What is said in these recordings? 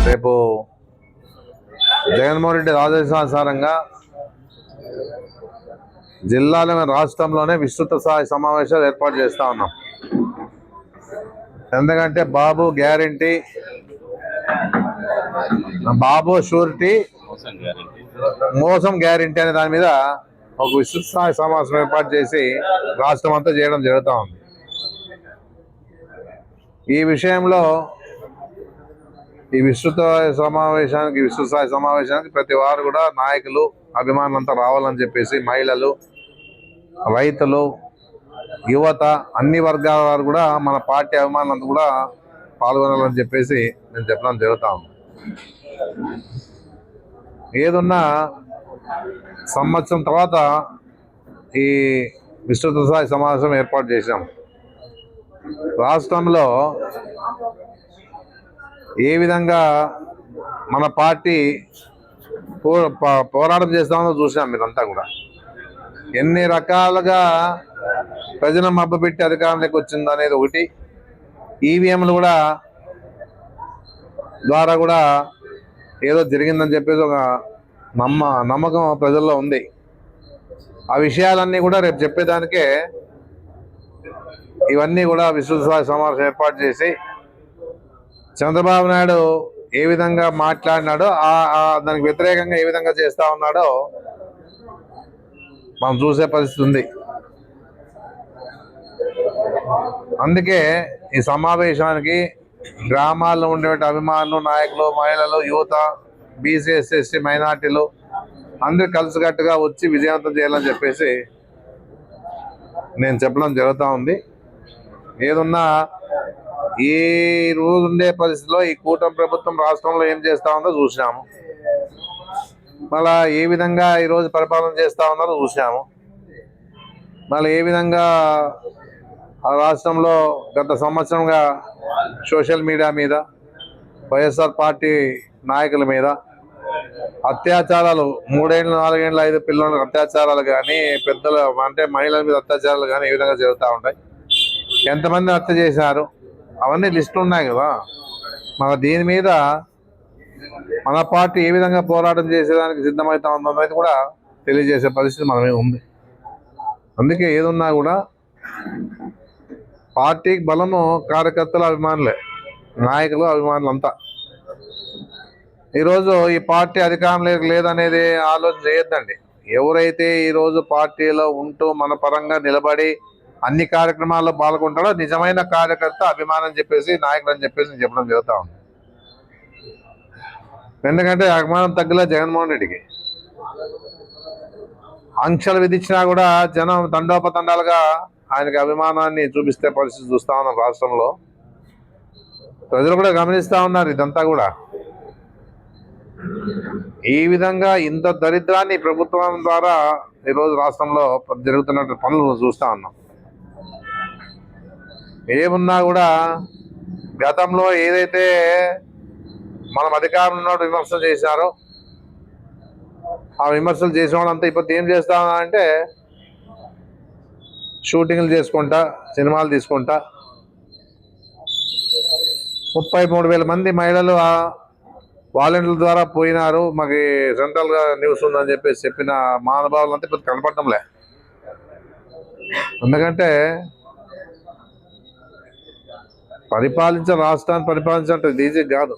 రేపు జగన్మోహన్ రెడ్డి ఆదేశానుసారంగా జిల్లాలోని రాష్ట్రంలోనే విస్తృత స్థాయి సమావేశాలు ఏర్పాటు చేస్తా ఉన్నాం. ఎందుకంటే బాబు గ్యారంటీ, బాబు షూరిటీ, మోసం గ్యారంటీ అనే దాని మీద ఒక విస్తృత స్థాయి సమావేశం ఏర్పాటు చేసి రాష్ట్రం అంతా చేయడం జరుగుతూ ఉంది. ఈ విషయంలో ఈ విస్తృత స్థాయి సమావేశానికి ప్రతి వారు కూడా నాయకులు, అభిమానులంతా రావాలని చెప్పేసి మహిళలు, రైతులు, యువత, అన్ని వర్గాల వారు కూడా మన పార్టీ అభిమానులంతా కూడా పాల్గొనాలని చెప్పేసి నేను చెప్పడం జరుగుతా ఉంది. ఏదున్నా సంవత్సరం తర్వాత ఈ విస్తృత స్థాయి సమావేశం ఏర్పాటు చేశాం. రాష్ట్రంలో ఏ విధంగా మన పార్టీ పోరాటం చేస్తామో చూసాం. మీరంతా కూడా ఎన్ని రకాలుగా ప్రజలను మభ్యపెట్టి అధికారంలోకి వచ్చింది అనేది ఒకటి, ఈవీఎంలు కూడా ద్వారా కూడా ఏదో జరిగిందని చెప్పేసి ఒక నమ్మకం ప్రజల్లో ఉంది. ఆ విషయాలన్నీ కూడా రేపు చెప్పేదానికే ఇవన్నీ కూడా విస్తృత స్థాయి సమావేశం ఏర్పాటు చేసి చంద్రబాబు నాయుడు ఏ విధంగా మాట్లాడినాడో, దానికి వ్యతిరేకంగా ఏ విధంగా చేస్తా ఉన్నాడో మనం చూసే పరిస్థితి ఉంది. అందుకే ఈ సమావేశానికి గ్రామాల్లో ఉండే అభిమానులు, నాయకులు, మహిళలు, యువత, బీసీ, ఎస్సీ, మైనార్టీలు అందరూ కలిసికట్టుగా వచ్చి విజయవంతం చేయాలని చెప్పేసి నేను చెప్పడం జరుగుతూ ఉంది. ఏదున్నా ఈ రోజు ఉండే పరిస్థితిలో ఈ కూటమి ప్రభుత్వం రాష్ట్రంలో ఏం చేస్తా ఉందో చూసినాము. మళ్ళా ఏ విధంగా ఈరోజు పరిపాలన చేస్తా ఉన్నారో చూసినాము. మళ్ళీ ఏ విధంగా ఆ రాష్ట్రంలో గత సంవత్సరంగా సోషల్ మీడియా మీద, వైఎస్ఆర్ పార్టీ నాయకుల మీద అత్యాచారాలు, 3 ఏళ్ళు, 4 ఏళ్ళు, 5 పిల్లలకు అత్యాచారాలు కానీ, పెద్దలు అంటే మహిళల మీద అత్యాచారాలు కానీ ఏ విధంగా జరుగుతూ ఉంటాయి, ఎంతమంది హత్య చేశారు, అవన్నీ లిస్టులు ఉన్నాయి కదా. మన దీని మీద మన పార్టీ ఏ విధంగా పోరాటం చేసేదానికి సిద్ధమవుతా ఉందో అనేది కూడా తెలియజేసే పరిస్థితి మనమే ఉంది. అందుకే ఏదున్నా కూడా పార్టీకి బలము కార్యకర్తలు, అభిమానులే, నాయకులు, అభిమానులు అంతా. ఈరోజు ఈ పార్టీ అధికారంలోకి లేదనేది ఆలోచన చేయొద్దండి. ఎవరైతే ఈరోజు పార్టీలో ఉంటూ మన పరంగా నిలబడి అన్ని కార్యక్రమాల్లో పాల్గొంటాడో నిజమైన కార్యకర్త, అభిమానం చెప్పేసి, నాయకులు అని చెప్పేసి నేను చెప్పడం జరుగుతూ ఉంది. ఎందుకంటే అభిమానం తగ్గలే జగన్మోహన్ రెడ్డికి. ఆంక్షలు విధించినా కూడా జనం తండోపతండాలుగా ఆయనకి అభిమానాన్ని చూపిస్తే పరిస్థితి చూస్తా ఉన్నాం రాష్ట్రంలో. ప్రజలు కూడా గమనిస్తూ ఉన్నారు ఇదంతా కూడా. ఈ విధంగా ఇంత దరిద్రాన్ని ప్రభుత్వం ద్వారా ఈరోజు రాష్ట్రంలో జరుగుతున్న పనులు చూస్తూ ఉన్నాం. ఏమున్నా కూడా గతంలో ఏదైతే మనం అధికారంలో విమర్శలు చేశారో ఆ విమర్శలు చేసిన వాళ్ళంతా ఇప్పుడు ఏం చేస్తామంటే షూటింగ్లు చేసుకుంటా, సినిమాలు తీసుకుంటా 33,000 మంది మహిళలు వాలంటీర్ల ద్వారా పోయినారు, మాకు సెంట్రల్గా న్యూస్ ఉందని చెప్పేసి చెప్పిన మహానుభావులంతా ఇప్పుడు కనపడటంలే. ఎందుకంటే రాష్ట్రాన్ని పరిపాలించే ఈజీ కాదు,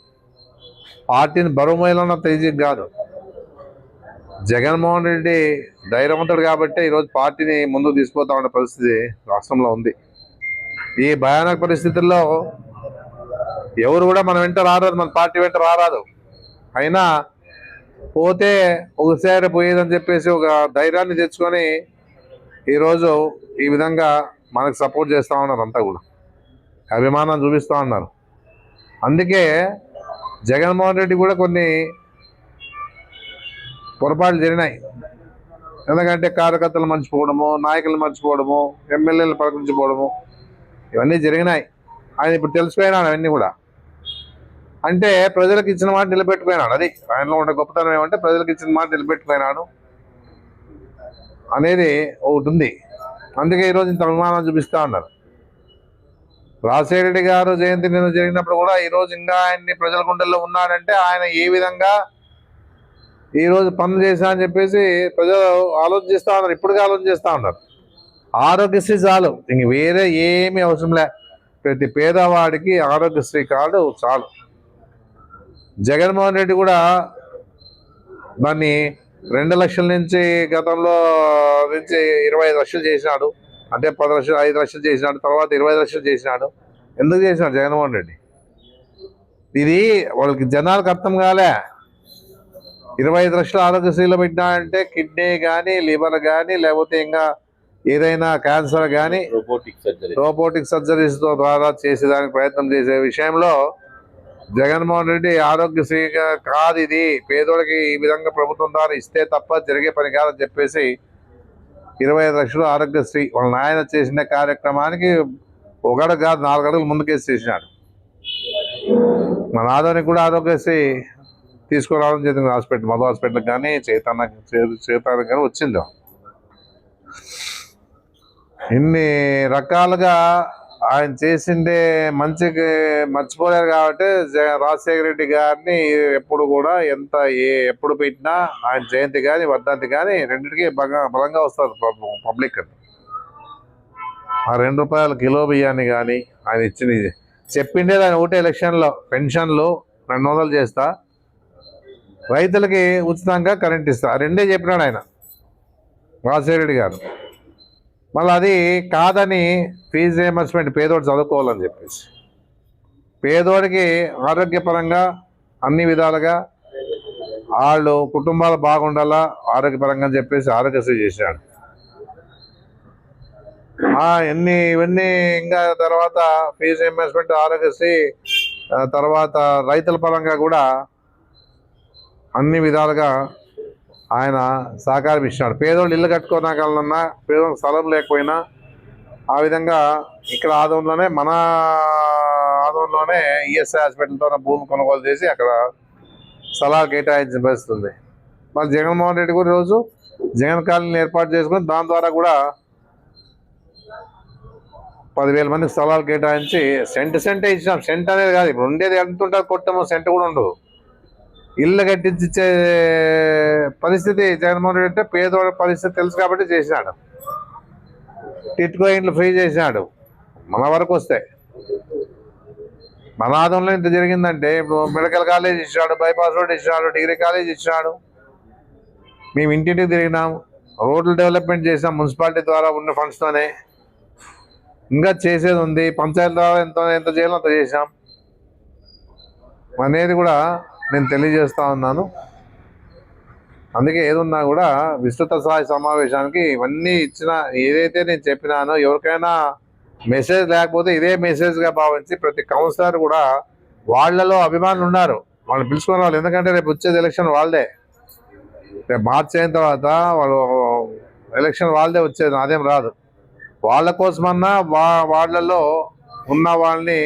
పార్టీని బరువుమైనంత ఈజీ కాదు. జగన్మోహన్ రెడ్డి ధైర్యవంతుడు కాబట్టి ఈరోజు పార్టీని ముందుకు తీసుకుపోతా ఉండే పరిస్థితి రాష్ట్రంలో ఉంది. ఈ భయానక పరిస్థితుల్లో ఎవరు కూడా మన వెంట రారాదు, మన పార్టీ వెంట రారాదు. అయినా పోతే ఒకసారి పోయేదని చెప్పేసి ఒక ధైర్యాన్ని తెచ్చుకొని ఈరోజు ఈ విధంగా మనకు సపోర్ట్ చేస్తూ ఉన్నారు, అంతా కూడా అభిమానం చూపిస్తూ ఉన్నారు. అందుకే జగన్మోహన్ రెడ్డి కూడా కొన్ని పొరపాట్లు జరిగినాయి. ఎందుకంటే కార్యకర్తలు మర్చిపోవడము, నాయకులు మర్చిపోవడము, ఎమ్మెల్యేలు ప్రకటించిపోవడము, ఇవన్నీ జరిగినాయి. ఆయన ఇప్పుడు తెలిసిపోయినాడు అవన్నీ కూడా. అంటే ప్రజలకు ఇచ్చిన మాట నిలబెట్టుకుపోయినాడు. అది ఆయనలో ఉండే గొప్పతనం ఏమంటే ప్రజలకు ఇచ్చిన మాట నిలబెట్టుకుపోయినాడు అనేది ఒకటి ఉంది. అందుకే ఈరోజు ఇంత అభిమానం చూపిస్తూ ఉన్నారు. రాజశేఖర రెడ్డి గారు జయంతి నిన్న జరిగినప్పుడు కూడా ఈరోజు ఇంకా ఆయన్ని ప్రజల గుండెల్లో ఉన్నాడంటే ఆయన ఏ విధంగా ఈరోజు పనులు చేశా అని చెప్పేసి ప్రజలు ఆలోచిస్తూ ఉన్నారు. ఇప్పటికే ఆలోచిస్తూ ఉన్నారు. ఆరోగ్యశ్రీ చాలు, ఇంక వేరే ఏమీ అవసరం లే. ప్రతి పేదవాడికి ఆరోగ్యశ్రీ కార్డు చాలు. జగన్మోహన్ రెడ్డి కూడా దాన్ని 2 లక్షల నుంచి గతంలో నుంచి 25 లక్షలు చేసినాడు. అంటే 10 లక్షలు 5 లక్షలు చేసినాడు, తర్వాత 25 లక్షలు చేసినాడు. ఎందుకు చేసినాడు జగన్మోహన్ రెడ్డి? ఇది వాళ్ళకి జనాలకు అర్థం కాలే. 25 లక్షలు ఆరోగ్యశ్రీలో పెట్టినా అంటే కిడ్నీ కానీ, లివర్ కానీ, లేకపోతే ఇంకా ఏదైనా క్యాన్సర్ కానీ రోబోటిక్ సర్జరీస్ ద్వారా చేసేదానికి ప్రయత్నం చేసే విషయంలో జగన్మోహన్ రెడ్డి ఆరోగ్యశ్రీ కాదు, ఇది పేదోడికి ఈ విధంగా ప్రభుత్వం ద్వారా ఇస్తే తప్ప జరిగే పని కాదని చెప్పేసి 25 లక్షలు ఆరోగ్యశ్రీ వాళ్ళ నాయన చేసిన కార్యక్రమానికి 1 అడుగు కాదు 4 అడుగులు ముందుకేసి చేసినాడు. మన ఆదోనికి కూడా ఆరోగ్యశ్రీ తీసుకురావడం జరిగింది. హాస్పిటల్ మధు హాస్పిటల్కి కానీ చేతానికి కానీ వచ్చింది. ఇన్ని రకాలుగా ఆయన చేసిండే మంచికి మర్చిపోలేరు. కాబట్టి రాజశేఖర రెడ్డి గారిని ఎప్పుడు కూడా ఎప్పుడు పెట్టినా ఆయన జయంతి కానీ వర్ధంతి కానీ రెండింటికి బలంగా వస్తారు పబ్లిక్. ఆ ₹2 కిలో బియ్యాన్ని కానీ ఆయన ఇచ్చింది చెప్పిండేది ఆయన ఒకటే ఎలక్షన్లో పెన్షన్లు 200 చేస్తా, రైతులకి ఉచితంగా కరెంట్ ఇస్తా, రెండే చెప్పినాడు ఆయన రాజశేఖర రెడ్డి గారు. మళ్ళీ అది కాదని ఫీజు రియంబర్స్మెంట్ పేదోడు చదువుకోవాలని చెప్పేసి పేదోడికి ఆరోగ్యపరంగా అన్ని విధాలుగా వాళ్ళు కుటుంబాలు బాగుండాలా ఆరోగ్యపరంగా అని చెప్పేసి ఆరోగ్యశ్రీ చేశాడు. ఇవన్నీ ఇంకా తర్వాత ఫీజు రియంబర్స్మెంట్ ఆరోగ్యశ్రీ తర్వాత రైతుల పరంగా కూడా అన్ని విధాలుగా ఆయన సహకారం ఇచ్చినాడు. పేదోళ్ళు ఇల్లు కట్టుకోనాకన్నా పేదోళ్ళకి స్థలం లేకపోయినా ఆ విధంగా ఇక్కడ ఆదోన్లోనే మన ఆదోన్లోనే ఈఎస్ఐ హాస్పిటల్తో భూమి కొనుగోలు చేసి అక్కడ స్థలాలు కేటాయించిన పరిస్థితి ఉంది. మరి జగన్మోహన్ రెడ్డి కూడా రోజు జగన్ కాలనీని ఏర్పాటు చేసుకుని దాని ద్వారా కూడా 10,000 మందికి స్థలాలు కేటాయించి సెంటే ఇచ్చినాం. సెంట్ అనేది కాదు, ఇప్పుడు ఉండేది ఎంత ఉంటుంది కొట్టమో సెంట్ కూడా ఉండదు. ఇల్లు కట్టించే పరిస్థితి జగన్మోహన్ రెడ్డి అంటే పేదోడి పరిస్థితి తెలుసు కాబట్టి చేసినాడు. టిట్కో ఇండ్లు ఫ్రీ చేసినాడు. మన వరకు వస్తే మన ఆదంలో ఇంత జరిగిందంటే ఇప్పుడు మెడికల్ కాలేజ్ ఇచ్చినాడు, బైపాస్ రోడ్ ఇచ్చినాడు, డిగ్రీ కాలేజ్ ఇచ్చినాడు. మేము ఇంటింటికి తిరిగినాం, రోడ్లు డెవలప్మెంట్ చేసాం మున్సిపాలిటీ ద్వారా ఉన్న ఫండ్స్తోనే. ఇంకా చేసేది ఉంది, పంచాయతీ ద్వారా ఎంత చేయాలో అంత చేసాం అనేది కూడా నేను తెలియజేస్తా ఉన్నాను. అందుకే ఏదున్నా కూడా విస్తృత స్థాయి సమావేశానికి ఇవన్నీ ఇచ్చిన ఏదైతే నేను చెప్పినానో ఎవరికైనా మెసేజ్ లేకపోతే ఇదే మెసేజ్గా భావించి ప్రతి కౌన్సిలర్ కూడా వాళ్లలో అభిమానులు ఉన్నారు, వాళ్ళు పిలుచుకునే వాళ్ళు. ఎందుకంటే రేపు వచ్చేది ఎలక్షన్ వాళ్ళదే, రేపు మార్చి అయిన తర్వాత వాళ్ళు ఎలక్షన్ వాళ్ళదే వచ్చేది, అదేం రాదు. వాళ్ళ కోసమన్నా వాళ్ళలో ఉన్న వాళ్ళని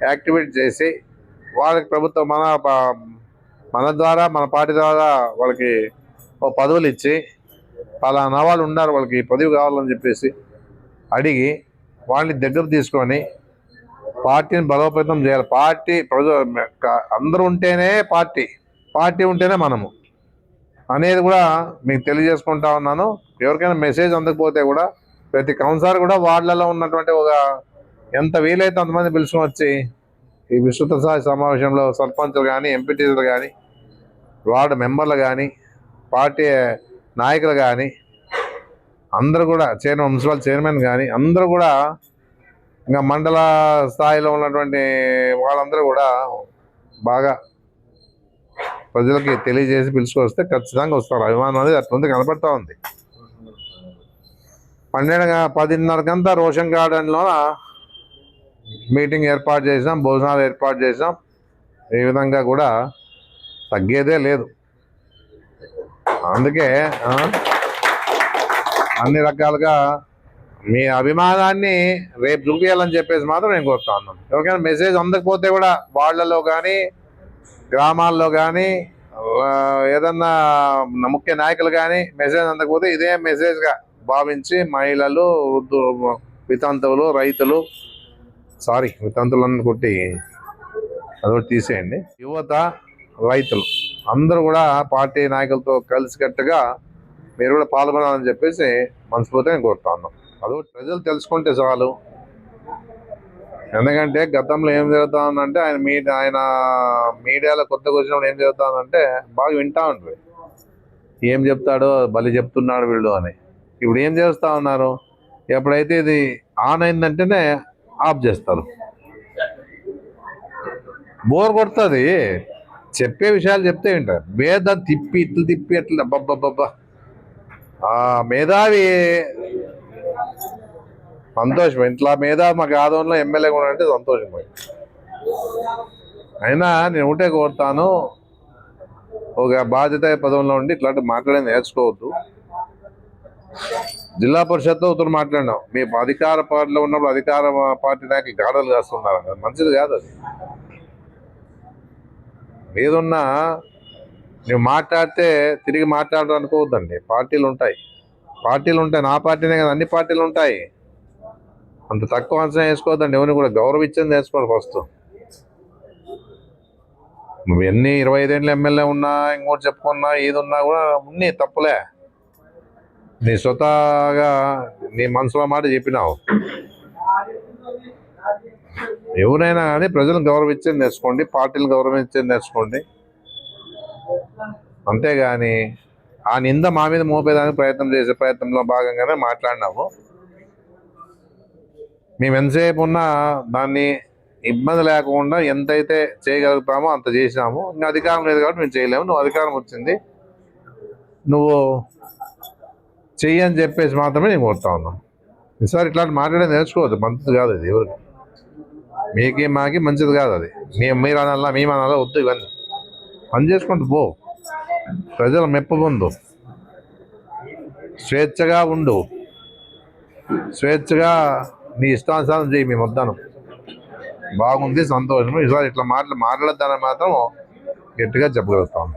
యాక్టివేట్ చేసి వాళ్ళకి ప్రభుత్వం మన ద్వారా మన పార్టీ ద్వారా వాళ్ళకి పదవులు ఇచ్చి పలానా వాళ్ళు ఉన్నారు వాళ్ళకి పదవి కావాలని చెప్పేసి అడిగి వాళ్ళని దగ్గర తీసుకొని పార్టీని బలోపేతం చేయాలి. పార్టీ అందరూ ఉంటేనే పార్టీ ఉంటేనే మనము అనేది కూడా మీకు తెలియజేసుకుంటా ఉన్నాను. ఎవరికైనా మెసేజ్ అందకపోతే కూడా ప్రతి కౌన్సిలర్ కూడా వార్డులలో ఉన్నటువంటి ఎంత వీలైతే అంతమంది పిలుచుకొని వచ్చి ఈ విస్తృత స్థాయి సమావేశంలో సర్పంచులు కానీ, ఎంపీటీలు కానీ, వార్డు మెంబర్లు కానీ, పార్టీ నాయకులు కానీ అందరూ కూడా మున్సిపల్ చైర్మన్ కానీ అందరూ కూడా ఇంకా మండల స్థాయిలో ఉన్నటువంటి వాళ్ళందరూ కూడా బాగా ప్రజలకి తెలియజేసి పిలుచుకొస్తే ఖచ్చితంగా వస్తారు. అభిమానం అనేది అట్లా కనపడతా ఉంది. 10:30కంతా రోషన్ గార్డెన్లో మీటింగ్ ఏర్పాటు చేసాం, భోజనాలు ఏర్పాటు చేసాం. ఈ విధంగా కూడా తగ్గేదే లేదు. అందుకే అన్ని రకాలుగా మీ అభిమానాన్ని రేపు చూపించాలని చెప్పేసి మాత్రం నేను కోరుతా ఉన్నాను. ఎవరికైనా మెసేజ్ అందకపోతే కూడా వాళ్ళలో కానీ గ్రామాల్లో కానీ ఏదన్నా ముఖ్య నాయకులు కానీ మెసేజ్ అందకపోతే ఇదే మెసేజ్గా భావించి మహిళలు, వితంతువులు, రైతులు సారీ వితంతులను కొట్టి అదొకటి తీసేయండి. యువత, రైతులు అందరూ కూడా పార్టీ నాయకులతో కలిసికట్టుగా మీరు కూడా పాల్గొనాలని చెప్పేసి మనస్ఫూర్తిగా కోరుతా ఉన్నాం. అదొకటి ప్రజలు తెలుసుకుంటే చాలు. ఎందుకంటే గతంలో ఏం జరుగుతా ఉందంటే ఆయన మీడియాలో కొత్తగా వచ్చినప్పుడు ఏం జరుగుతా ఉందంటే బాగా వింటా ఉంటుంది, ఏం చెప్తాడో బలి చెప్తున్నాడు వీళ్ళు అని. ఇప్పుడు ఏం చేస్తా ఉన్నారు, ఎప్పుడైతే ఇది ఆన్ అయిందంటేనే ఆఫ్ చేస్తారు. బోర్ కొడుతుంది, చెప్పే విషయాలు చెప్తే వింటారు. మీద తిప్పి ఇట్లు తిప్పి అట్లా అబ్బబ్బబ్బా. ఆ మేధావి సంతోషం, ఇట్లా మేధావి మాకు ఆదోళనలో ఎమ్మెల్యే కూడా అంటే సంతోషం. అయినా నేను ఒకటే కోరుతాను, ఒక బాధ్యత పదంలో ఉండి ఇట్లాంటి మాట్లాడేది నేర్చుకోవద్దు. జిల్లా పరిషత్తో ఉత్తరం మాట్లాడినాం, మీ అధికార పార్టీలో ఉన్నప్పుడు అధికార పార్టీ నాయకులు గాడలు కాస్తున్నారు, మంచిది కాదు అది. ఏదున్నా నువ్వు మాట్లాడితే తిరిగి మాట్లాడడం అనుకోవద్దండి. పార్టీలు ఉంటాయి, నా పార్టీనే కదా, అన్ని పార్టీలు ఉంటాయి. అంత తక్కువ అంచనా వేసుకోవద్దండి. ఎవరిని కూడా గౌరవించింది వేసుకోండి. ఫస్ట్ నువ్వు ఎన్ని 25 ఏళ్ళు ఎమ్మెల్యే ఉన్నా, ఇంకోటి చెప్పుకున్నా, ఏది ఉన్నా కూడా ఉన్ని తప్పులే. నీ స్వతహాగా నీ మనసులో మాట చెప్పినావు. ఎవరైనా కానీ ప్రజలను గౌరవించేది నేర్చుకోండి, పార్టీలు గౌరవించేది నేర్చుకోండి. అంతేగాని ఆ నింద మా మీద మోపేదానికి చేసే ప్రయత్నంలో భాగంగానే మాట్లాడినాము. మేము ఎంతసేపు ఉన్నా దాన్ని ఇబ్బంది లేకుండా ఎంతైతే చేయగలుగుతామో అంత చేసినాము. ఇంకా అధికారం లేదు కాబట్టి మేము చేయలేము. నువ్వు అధికారం వచ్చింది, నువ్వు చెయ్యి అని చెప్పేసి మాత్రమే నేను కోరుతా ఉన్నాను. ఈసారి ఇట్లాంటి మాట్లాడేది నేర్చుకోవద్దు, మంచిది కాదు అది. ఎవరికి మీకి మాకి మంచిది కాదు అది. మీరు అనాలా, మేము అనాలా, వద్దు. ఇవన్నీ పని చేసుకుంటూ పో, ప్రజల మెప్పు పొందు, స్వేచ్ఛగా ఉండు, స్వేచ్ఛగా నీ ఇష్టానుసారం చేయి. మేము వద్దాను, బాగుంది, సంతోషము. ఈసారి ఇట్లా మాట్లాడద్దని మాత్రం గట్టిగా చెప్పగలుగుతాం.